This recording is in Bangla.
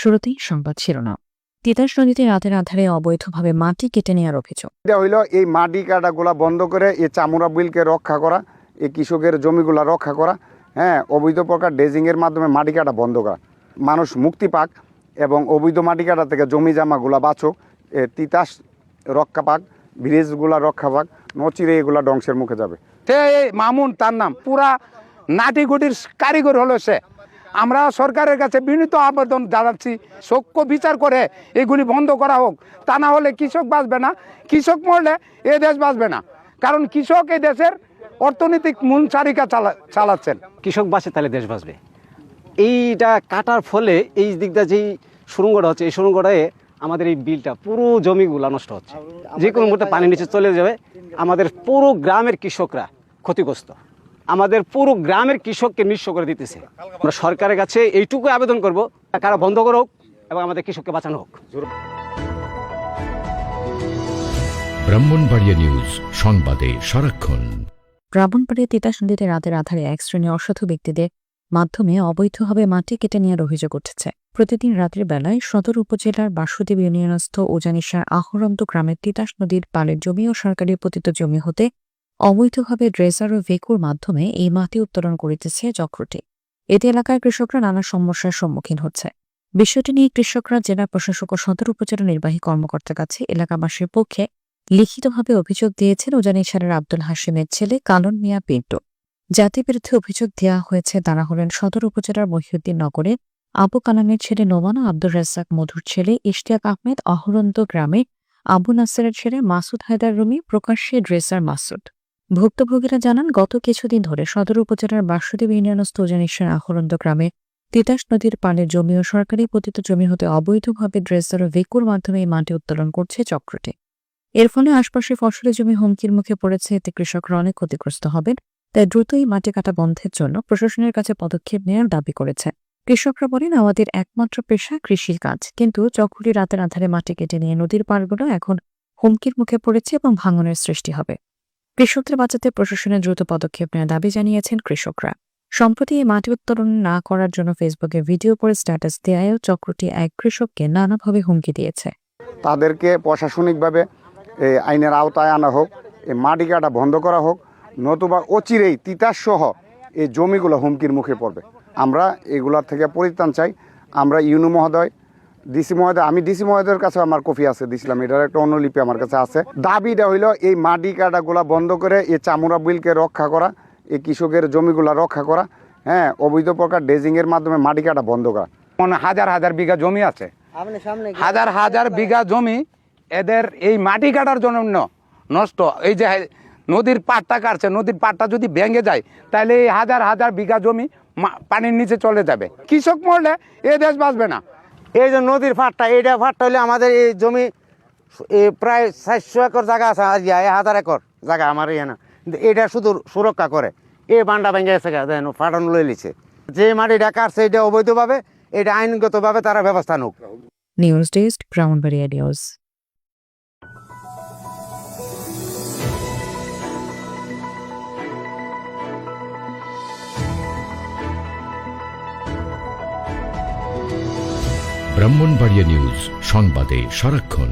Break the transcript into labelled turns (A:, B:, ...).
A: শুরুতেই সংবাদ শিরোনাম। তিতাস নদীতে রাতের আধারে অবৈধভাবে মাটি কেটে নেওয়ার অভিযোগ।
B: এটা হইল এই মাটি কাটাগুলা বন্ধ করে এই চামড়া বিলকে রক্ষা করা, এই কৃষকের জমিগুলা রক্ষা করা, অবৈধ প্রকার ড্রেজিংয়ের মাধ্যমে মাটি কাটা বন্ধ করা, মানুষ মুক্তি পাক এবং অবৈধ মাটি কাটা থেকে জমি জামাগুলা বাঁচুক, তিতাস রক্ষা পাক, ব্রিজগুলা রক্ষা পাক, নচিরে এগুলা ধ্বংসের মুখে যাবে।
C: মামুন তার নাম, পুরা নাটিগুটির কারিগর হলো সে। আমরা সরকারের কাছে বিনীত আবেদন জানাচ্ছি, সূক্ষ্ম বিচার করে এগুলি বন্ধ করা হোক। তা না হলে কৃষক বাঁচবে না, কৃষক মরলে এ দেশ বাঁচবে না। কারণ কৃষক এই দেশের অর্থনৈতিক মূল চালিকা চালাচ্ছেন।
D: কৃষক বাঁচে তাহলে দেশ বাঁচবে। এইটা কাটার ফলে এই দিকটা যেই সুড়ঙ্গটা হচ্ছে, এই সুড়ঙ্গটায় আমাদের এই বিলটা পুরো জমিগুলা নষ্ট হচ্ছে। যে কোনো মুহূর্তে পানির নিচে চলে যাবে। আমাদের পুরো গ্রামের কৃষকরা ক্ষতিগ্রস্ত, আমাদের পুরো গ্রামের কৃষককে নিঃস্ব করে দিতেছে। আমরা সরকারের কাছে এইটুকু আবেদন করব, কারা বন্ধ করো হোক এবং আমাদের কৃষককে বাঁচানো হোক।
E: ব্রাহ্মণবাড়িয়া নিউজ, সংবাদে সারাক্ষণ।
A: ব্রাহ্মণবাড়িয়া তিতাস নদীতে রাতের আধারে এক শ্রেণীর অসাধু ব্যক্তিদের মাধ্যমে অবৈধভাবে মাটি কেটে নেওয়ার অভিযোগ উঠেছে। প্রতিদিন রাতের বেলায় সদর উপজেলার বাসুদেব ইউনিয়নস্থ উজানিশার আহরন্ত গ্রামের তিতাস নদীর পালের জমি ও সরকারি পতিত জমি হতে অবৈধভাবে ড্রেজার ও ভেকুর মাধ্যমে এই মাটি উত্তোলন করিতেছে চক্রটি। এতে এলাকার কৃষকরা নানা সমস্যার সম্মুখীন হচ্ছে। বিষয়টি নিয়ে কৃষকরা জেলা প্রশাসক ও সদর উপজেলা নির্বাহী কর্মকর্তার কাছে এলাকাবাসীর পক্ষে লিখিতভাবে অভিযোগ দিয়েছেন উজানিশারের আব্দুল হাশিমের ছেলে কালন মিয়া পিন্টু। জাতির বিরুদ্ধে অভিযোগ দেওয়া হয়েছে তারা হলেন সদর উপজেলার মহিউদ্দিন নগরের আবু কালামের ছেলে নোমান ও আব্দুর রাজ্জাক মধুর ছেলে ইশতিয়াক আহমেদ, অহরন্ত গ্রামে আবু নাসেরের ছেলে মাসুদ হায়দার রুমি, প্রকাশ্যে ড্রেসার মাসুদ। ভুক্তভোগীরা জানান, গত কিছুদিন ধরে সদর উপজেলার বাসুদেব ইউনিয়নস্থ উজানিশার আহরন্ত গ্রামে তিতাস নদীর পালের জমি ও সরকারি পতিত জমি হতে অবৈধভাবে ড্রেসার ও ভেকুর মাধ্যমে এই মাটি উত্তোলন করছে চক্রটি। এর ফলে আশপাশের ফসলের জমি হুমকির মুখে পড়েছে। এতে কৃষকরা অনেক ক্ষতিগ্রস্ত হবেন। তাই দ্রুত এই মাটি কাটা বন্ধের জন্য প্রশাসনের কাছে পদক্ষেপ নেওয়ার দাবি করেছে। কৃষকরা বলেন, আমাদের একমাত্র পেশা কৃষির কাজ, কিন্তু চক্রটি রাতের আধারে মাটি কেটে নিয়ে নদীর পাড়গুলো এখন হুমকির মুখে পড়েছে এবং ভাঙনের সৃষ্টি হবে। কৃষকদের বাঁচাতে প্রশাসনের দ্রুত পদক্ষেপ নেওয়ার দাবি জানিয়েছেন কৃষকরা। সম্প্রতি এই মাটি উত্তোলন না করার জন্য ফেসবুকে ভিডিও করে স্ট্যাটাস দেয়ায়ও চক্রটি এক কৃষককে নানাভাবে হুমকি দিয়েছে।
B: তাদেরকে প্রশাসনিকভাবে আইনের আওতায় আনা হোক, এই মাটি কাটা বন্ধ করা হোক, নতুবা অচিরেই তিতাস সহ এই জমিগুলো হুমকির মুখে পড়বে। আমরা এগুলার থেকে পরিত্রাণ চাই। আমরা ইউনু মহোদয়, ডিসি মহোদয়, আমি ডিসি মহোদয়ের কাছে আমার কপি আছে, দিছিলাম, এটার একটা অনুলিপি আমার কাছে আছে। দাবিটা হইল এই মাটি কাটাগুলা বন্ধ করে এই চামড়া বিলকে রক্ষা করা, এই কৃষকের জমিগুলা রক্ষা করা, অবৈধ প্রকার ড্রেজিংয়ের মাধ্যমে মাটি কাটা বন্ধ করা।
C: হাজার হাজার বিঘা জমি আছে, হাজার হাজার বিঘা জমি এদের এই মাটি কাটার জন্য নষ্ট। এই যে নদীর পাড়টা কাটছে, নদীর পাড়টা যদি ভেঙে যায় তাহলে এই হাজার হাজার বিঘা জমি পানির নিচে চলে যাবে। কৃষক মরলে এ দেশ বাঁচবে না।
F: এই যে নদীর ফাটটা, এইটা ফাটটা হলে আমাদের এই জমি প্রায় 400 একর জায়গা আছে, 1000 একর জায়গা আমার এখানে। এটা শুধু সুরক্ষা করে, এই বান্ডা ভেঙে গেছে, ফাটানো লই লিছে। যে মাটিটা কাটছে এটা অবৈধভাবে, এটা আইনগতভাবে তারা ব্যবস্থা নোক।
A: News desk, Brahmanbaria news.
E: Brahmanbaria news, সংবাদে সারাক্ষণ।